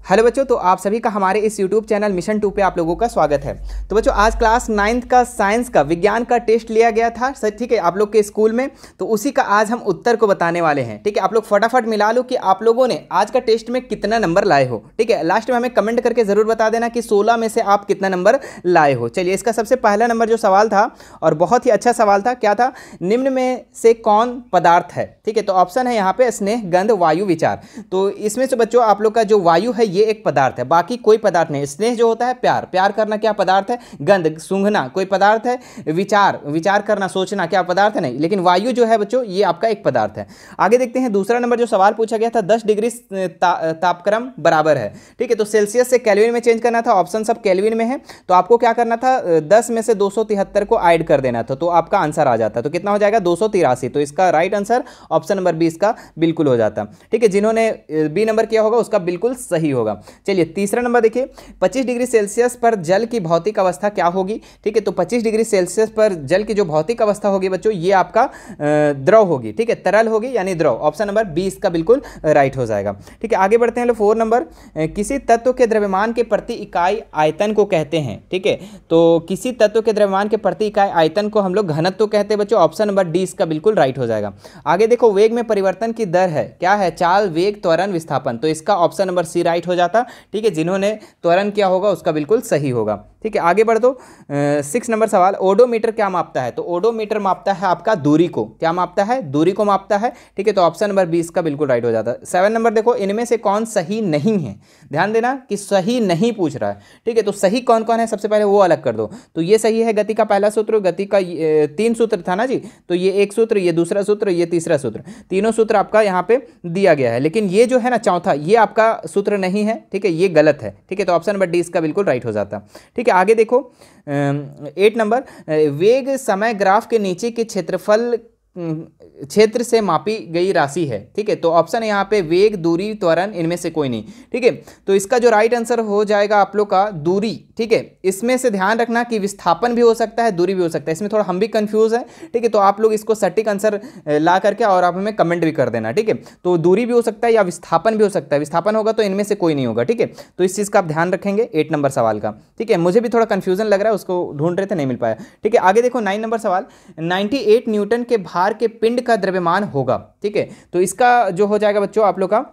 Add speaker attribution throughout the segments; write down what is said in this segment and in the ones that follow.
Speaker 1: Hello बच्चों, तो आप सभी का हमारे इस YouTube चैनल मिशन 2 पे आप लोगों का स्वागत है। तो बच्चों, आज क्लास 9th का साइंस का विज्ञान का टेस्ट लिया गया था सर, ठीक है, आप लोग के स्कूल में। तो उसी का आज हम उत्तर को बताने वाले हैं, ठीक है। आप लोग फटाफट मिला लो कि आप लोगों ने आज का टेस्ट में कितना नंबर लाए हो, ठीक है। लास्ट में हमें कमेंट करके ज़रूर बता देना कि 16 में से आप कितना नंबर लाए हो। चलिए, इसका सबसे पहला नंबर जो सवाल था और बहुत ही अच्छा सवाल था, क्या था? निम्न में से कौन पदार्थ है, ठीक है। तो ऑप्शन है यहाँ पे स्नेह, गंध, वायु, विचार। तो इसमें से बच्चों आप लोग का जो वायु है ये एक पदार्थ है, बाकी कोई पदार्थ नहीं। स्नेह जो होता है प्यार, प्यार करना क्या पदार्थ है? गंध, सूंघना कोई पदार्थ है। विचार, विचार करना, सोचना क्या पदार्थ है? नहीं। लेकिन वायु जो है बच्चों ये आपका एक पदार्थ है। आगे देखते हैं दूसरा नंबर जो सवाल पूछा गया था, 10 डिग्री तापक्रम बराबर है, ठीक है। तो सेल्सियस से केल्विन में चेंज करना था, ऑप्शन सब केल्विन में है। तो आपको क्या करना था, 10 में से 273 को ऐड कर देना था, तो आपका आंसर आ जाता। तो कितना हो जाएगा? 283। तो इसका राइट आंसर ऑप्शन नंबर 20 का बिल्कुल हो जाता, ठीक है। जिन्होंने बी नंबर किया होगा उसका बिल्कुल सही होगा। चलिए तीसरा नंबर देखिए, 25 डिग्री सेल्सियस पर जल की भौतिक अवस्था क्या होगी, ठीक है। तो 25 डिग्री सेल्सियस पर जल की जो भौतिक अवस्था होगी बच्चों ये आपका द्रव होगी, ठीक है, तरल होगी यानी द्रव। ऑप्शन नंबर 20 का बिल्कुल राइट हो जाएगा, ठीक है। आगे बढ़ते हैं 4 नंबर, किसी तत्व के द्रव्यमान के प्रति इकाई आयतन को कहते हैं, ठीक है। तो किसी तत्व के द्रव्यमान के प्रति इकाई आयतन को हम लोग घनत्व कहते हैं बच्चों। ऑप्शन नंबर 20 का बिल्कुल राइट हो जाएगा। आगे देखो, वेग में परिवर्तन की दर है, क्या है? चाल, वेग, त्वरण, विस्थापन। तो इसका ऑप्शन नंबर सी राइट हो जाता, ठीक है। जिन्होंने त्वरण किया होगा उसका बिल्कुल सही होगा, ठीक है। आगे बढ़ दो, 6 नंबर सवाल, ओडोमीटर क्या मापता है? तो ओडोमीटर मापता है आपका दूरी को, क्या मापता है? दूरी को मापता है, ठीक है। तो ऑप्शन नंबर 20 का बिल्कुल राइट हो जाता है। 7 नंबर देखो, इनमें से कौन सही नहीं है? ध्यान देना कि सही नहीं पूछ रहा है, ठीक है। तो सही कौन कौन है सबसे पहले वो अलग कर दो। तो ये सही है, गति का पहला सूत्र, गति का 3 सूत्र था ना जी। तो ये एक सूत्र, ये दूसरा सूत्र, ये तीसरा सूत्र, तीनों सूत्र आपका यहाँ पे दिया गया है। लेकिन ये जो है ना चौथा, ये आपका सूत्र नहीं है, ठीक है, ये गलत है, ठीक है। तो ऑप्शन नंबर 20 का बिल्कुल राइट हो जाता, ठीक है। आगे देखो 8 नंबर, वेग समय ग्राफ के नीचे के क्षेत्रफल क्षेत्र से मापी गई राशि है, ठीक है। तो ऑप्शन है यहाँ पे वेग, दूरी, त्वरण, इनमें से कोई नहीं, ठीक है। तो इसका जो राइट आंसर हो जाएगा आप लोग का दूरी, ठीक है। इसमें से ध्यान रखना कि विस्थापन भी हो सकता है, दूरी भी हो सकता है, इसमें थोड़ा हम भी कंफ्यूज है, ठीक है। तो आप लोग इसको सटीक आंसर ला करके और आप हमें कमेंट भी कर देना, ठीक है। तो दूरी भी हो सकता है या विस्थापन भी हो सकता है, विस्थापन होगा तो इनमें से कोई नहीं होगा, ठीक है। तो इस चीज़ का आप ध्यान रखेंगे 8 नंबर सवाल का, ठीक है। मुझे भी थोड़ा कंफ्यूजन लग रहा है, उसको ढूंढ रहे थे नहीं मिल पाया, ठीक है। आगे देखो 9 नंबर सवाल, 98 न्यूटन के भार के पिंड का द्रव्यमान होगा, ठीक है। तो इसका जो हो जाएगा बच्चों आप लोग का,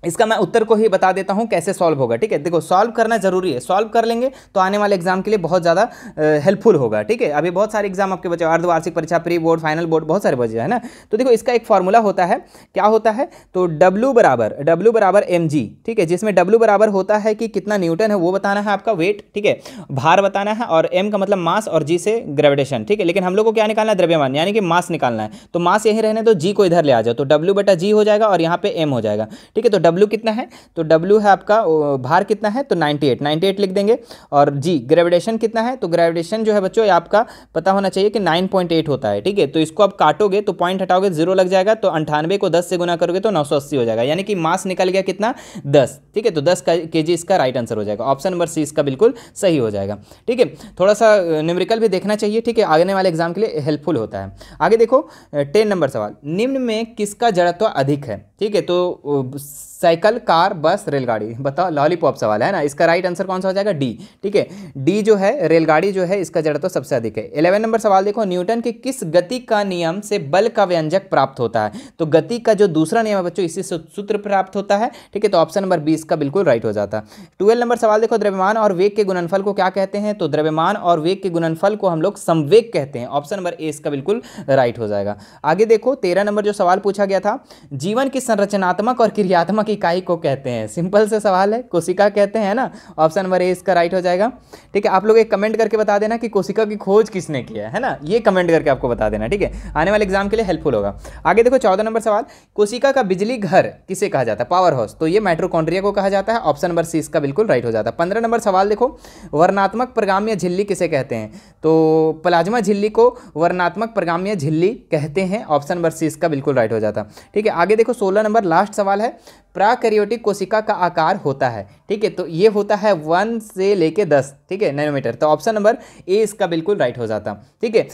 Speaker 1: इसका मैं उत्तर को ही बता देता हूं कैसे सॉल्व होगा, ठीक है। देखो सॉल्व करना जरूरी है, सॉल्व कर लेंगे तो आने वाले एग्जाम के लिए बहुत ज़्यादा हेल्पफुल होगा, ठीक है। अभी बहुत सारे एग्जाम आपके बचे, अर्धवार्षिक परीक्षा, प्री बोर्ड, फाइनल बोर्ड, बहुत सारे बचे है ना। तो देखो इसका एक फॉर्मूला होता है, क्या होता है? तो W बराबर mg, ठीक है। जिसमें W बराबर होता है कि कितना न्यूटन है वो बताना है, आपका वेट, ठीक है, भार बताना है, और m का मतलब मास और g से ग्रेविटेशन, ठीक है। लेकिन हम लोग को क्या निकालना है? द्रव्यमान, यानी कि मास निकालना है। तो मास यहीं रहने दो, g को इधर ले आ जाओ, तो W/g हो जाएगा और यहाँ पे m हो जाएगा, ठीक है। तो W कितना है? तो W है आपका, भार कितना है? तो 98 लिख देंगे। और G ग्रेविटेशन कितना है? तो ग्रेविटेशन जो है बच्चों ये आपका पता होना चाहिए कि 9.8 होता है, ठीक है। तो इसको आप काटोगे तो पॉइंट हटाओगे 0 लग जाएगा, तो 98 को 10 से गुना करोगे तो 980 हो जाएगा, यानी कि मास निकल गया कितना? 10, ठीक है। तो 10 kg इसका राइट आंसर हो जाएगा। ऑप्शन नंबर सी इसका बिल्कुल सही हो जाएगा, ठीक है। थोड़ा सा न्यूमेरिकल भी देखना चाहिए, ठीक है, आने वाले एग्जाम के लिए हेल्पफुल होता है। आगे देखो 10 नंबर सवाल, निम्न में किसका जड़त्व अधिक है, ठीक है। तो साइकिल, कार, बस, रेलगाड़ी, बताओ, लॉलीपॉप सवाल है ना। इसका राइट आंसर कौन सा हो जाएगा? डी, ठीक है। डी जो है रेलगाड़ी जो है इसका जड़त्व सबसे अधिक है। 11 नंबर सवाल देखो, न्यूटन के किस गति का नियम से बल का व्यंजक प्राप्त होता है? तो गति का जो दूसरा नियम है बच्चों इसी से सूत्र प्राप्त होता है, ठीक है। तो ऑप्शन नंबर 20 का बिल्कुल राइट हो जाता है। 12 नंबर सवाल देखो, द्रव्यमान और वेग के गुणनफल को क्या कहते हैं? तो द्रव्यमान और वेग के गुणनफल को हम लोग संवेग कहते हैं। ऑप्शन नंबर ए इसका बिल्कुल राइट हो जाएगा। आगे देखो 13 नंबर जो सवाल पूछा गया था, जीवन की संरचनात्मक और क्रियात्मक इकाई को कहते हैं? सिंपल से सवाल है, कोशिका कहते हैं ना। ऑप्शन नंबर ए इसका राइट हो जाएगा, ठीक है। आप लोग एक कमेंट करके बता देना कि कोशिका की खोज किसने किया है ना, ये कमेंट करके आपको बता देना, ठीक है, आने वाले एग्जाम के लिए हेल्पफुल होगा। आगे देखो 14 नंबर सवाल, कोशिका का बिजली घर किसे कहा जाता है? Power house. तो ये माइटोकॉन्ड्रिया को कहा जाता है। ऑप्शन नंबर सी इसका बिल्कुल राइट हो जाता है। 15 नंबर सवाल देखो, वर्णात्मक प्रगाम्य झिल्ली किसे कहते हैं? तो प्लाज्मा झिल्ली को वर्णात्मक प्रगाम्य झिल्ली कहते हैं। ऑप्शन नंबर सी इसका बिल्कुल राइट हो जाता, ठीक है। आगे देखो 16 नंबर लास्ट सवाल है, प्राकैरियोटिक कोशिका का आकार होता है, ठीक है। तो ये होता है 1 से लेके 10, ठीक है, नैनोमीटर। तो ऑप्शन नंबर ए इसका बिल्कुल राइट हो जाता। ठीक है,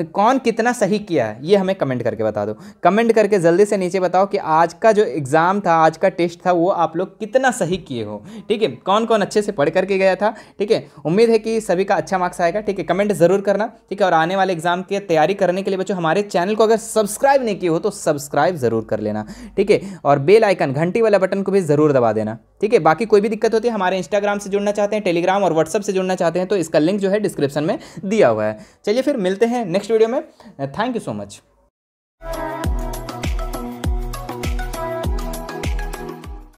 Speaker 1: कौन कितना सही किया है ये हमें कमेंट करके बता दो। कमेंट करके जल्दी से नीचे बताओ कि आज का जो एग्जाम था, आज का टेस्ट था, वो आप लोग कितना सही किए हो। ठीक है, कौन कौन अच्छे से पढ़ करके गया था। ठीक है, उम्मीद है कि सभी का अच्छा मार्क्स आएगा। ठीक है, कमेंट जरूर करना। ठीक है, और आने वाले एग्जाम की तैयारी करने के लिए बच्चों हमारे चैनल को अगर सब्सक्राइब नहीं किए हो तो सब्सक्राइब जरूर कर लेना। ठीक है, और बेल आइकन घंटी वाला बटन को भी जरूर दबा देना। ठीक है, बाकी कोई भी दिक्कत होती है, हमारे इंस्टाग्राम से जुड़ना चाहते हैं, टेलीग्राम और व्हाट्सएप से जुड़ना चाहते हैं, तो इसका लिंक जो है डिस्क्रिप्शन में दिया हुआ है। चलिए फिर मिलते हैं नेक्स्ट वीडियो में। Thank you so much.